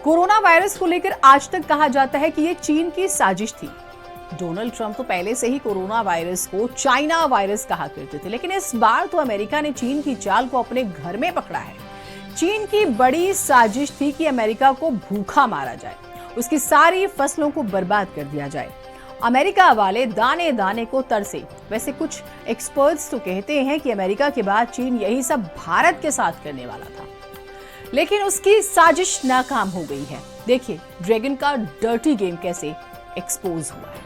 Corona virus को लेकर आज तक कहा जाता है कि ये चीन की साजिश थी। डोनाल्ड ट्रंप तो पहले से ही कोरोना वायरस को चाइना वायरस कहा करते थे, लेकिन इस बार तो अमेरिका ने चीन की चाल को अपने घर में पकड़ा है। चीन की बड़ी साजिश थी कि अमेरिका को भूखा मारा जाए, उसकी सारी फसलों को बर्बाद कर दिया जाए। अमेरिका वाले दाने दाने को तरसे। वैसे कुछ एक्सपर्ट्स तो कहते हैं कि अमेरिका के बाद चीन यही सब भारत के साथ करने वाला था, लेकिन उसकी साजिश नाकाम हो गई है। देखिए ड्रैगन का डर्टी गेम कैसे एक्सपोज हुआ है।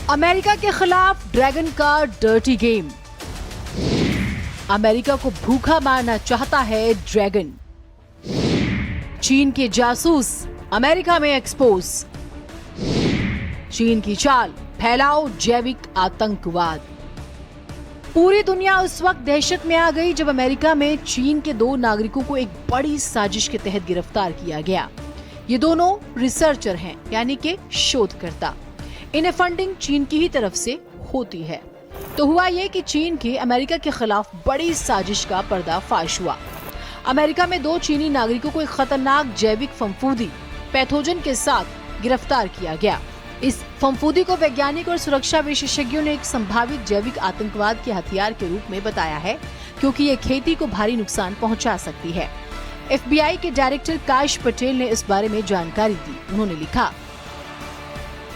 अमेरिका के खिलाफ ड्रैगन का डर्टी गेम। अमेरिका को भूखा मारना चाहता है ड्रैगन। चीन के जासूस अमेरिका में एक्सपोज। चीन की चाल, फैलाओ जैविक आतंकवाद। पूरी दुनिया उस वक्त दहशत में आ गई जब अमेरिका में चीन के 2 नागरिकों को एक बड़ी साजिश के तहत गिरफ्तार किया गया। ये दोनों रिसर्चर हैं, यानी कि शोधकर्ता। इन्हें फंडिंग चीन की ही तरफ से होती है। तो हुआ ये कि चीन की अमेरिका के खिलाफ बड़ी साजिश का पर्दाफाश हुआ। अमेरिका में 2 चीनी नागरिकों को एक खतरनाक जैविक फफूंदी पैथोजन के साथ गिरफ्तार किया गया। इस फफूंदी को वैज्ञानिक और सुरक्षा विशेषज्ञों ने एक संभावित जैविक आतंकवाद के हथियार के रूप में बताया है, क्योंकि ये खेती को भारी नुकसान पहुंचा सकती है। FBI के डायरेक्टर काश पटेल ने इस बारे में जानकारी दी। उन्होंने लिखा,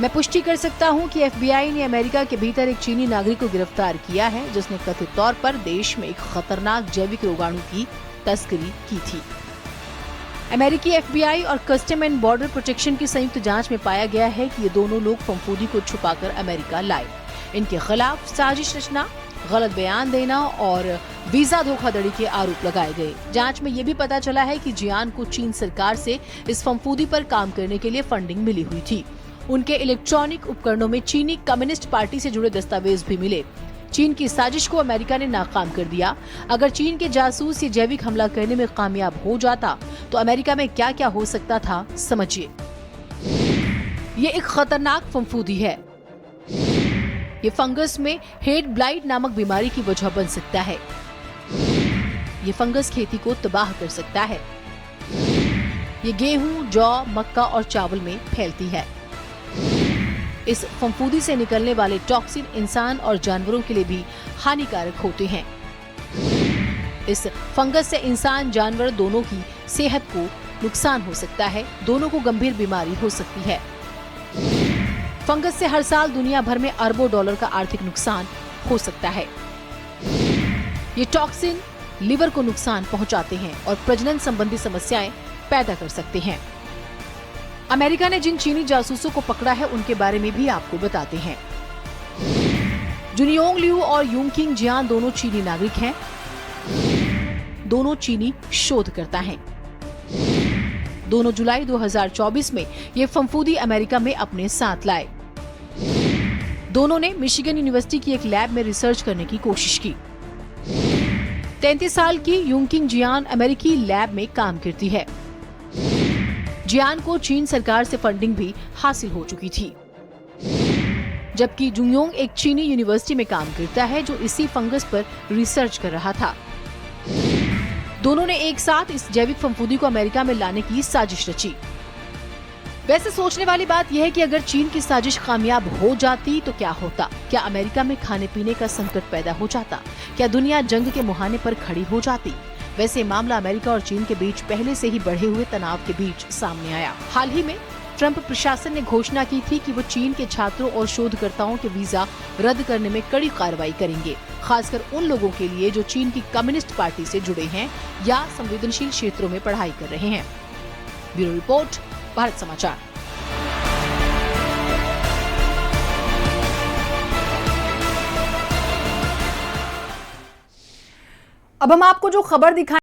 मैं पुष्टि कर सकता हूं कि FBI ने अमेरिका के भीतर एक चीनी नागरिक को गिरफ्तार किया है, जिसने कथित तौर पर देश में एक खतरनाक जैविक रोगाणु की तस्करी की थी। अमेरिकी FBI और कस्टम एंड बॉर्डर प्रोटेक्शन की संयुक्त जांच में पाया गया है कि ये दोनों लोग फफूंदी को छुपाकर अमेरिका लाए। इनके खिलाफ साजिश रचना, गलत बयान देना और वीजा धोखाधड़ी के आरोप लगाए गए। जांच में ये भी पता चला है कि जियान को चीन सरकार से इस फफूंदी पर काम करने के लिए फंडिंग मिली हुई थी। उनके इलेक्ट्रॉनिक उपकरणों में चीनी कम्युनिस्ट पार्टी से जुड़े दस्तावेज भी मिले। चीन की साजिश को अमेरिका ने नाकाम कर दिया। अगर चीन के जासूस ये जैविक हमला करने में कामयाब हो जाता तो अमेरिका में क्या क्या हो सकता था, समझिए। ये एक खतरनाक फफूंदी है। ये फंगस में हेड ब्लाइट नामक बीमारी की वजह बन सकता है। ये फंगस खेती को तबाह कर सकता है। ये गेहूं, जौ, मक्का और चावल में फैलती है। इस फफूंदी से निकलने वाले टॉक्सिन इंसान और जानवरों के लिए भी हानिकारक होते हैं। इस फंगस से इंसान जानवर दोनों की सेहत को नुकसान हो सकता है। दोनों को गंभीर बीमारी हो सकती है। फंगस से हर साल दुनिया भर में अरबों डॉलर का आर्थिक नुकसान हो सकता है। ये टॉक्सिन लिवर को नुकसान पहुंचाते हैं और प्रजनन संबंधी समस्याएं पैदा कर सकते हैं। अमेरिका ने जिन चीनी जासूसों को पकड़ा है उनके बारे में भी आपको बताते हैं। जुनियोंग लियू और यूंगकिंग जियान दोनों चीनी नागरिक हैं। दोनों चीनी शोधकर्ता हैं। दोनों जुलाई 2024 में ये फफूंदी अमेरिका में अपने साथ लाए। दोनों ने मिशिगन यूनिवर्सिटी की एक लैब में रिसर्च करने की कोशिश की। 33 साल की यूंगकिंग जियान अमेरिकी लैब में काम करती है। जियान को चीन सरकार से फंडिंग भी हासिल हो चुकी थी, जबकि जुनियोंग एक चीनी यूनिवर्सिटी में काम करता है जो इसी फंगस पर रिसर्च कर रहा था। दोनों ने एक साथ इस जैविक फफूंदी को अमेरिका में लाने की साजिश रची। वैसे सोचने वाली बात यह है कि अगर चीन की साजिश कामयाब हो जाती तो क्या होता? क्या अमेरिका में खाने पीने का संकट पैदा हो जाता? क्या दुनिया जंग के मुहाने पर खड़ी हो जाती? वैसे मामला अमेरिका और चीन के बीच पहले से ही बढ़े हुए तनाव के बीच सामने आया। हाल ही में ट्रंप प्रशासन ने घोषणा की थी कि वो चीन के छात्रों और शोधकर्ताओं के वीजा रद्द करने में कड़ी कार्रवाई करेंगे, खासकर उन लोगों के लिए जो चीन की कम्युनिस्ट पार्टी से जुड़े हैं या संवेदनशील क्षेत्रों में पढ़ाई कर रहे हैं। ब्यूरो रिपोर्ट, भारत समाचार। अब हम आपको जो खबर दिखाएं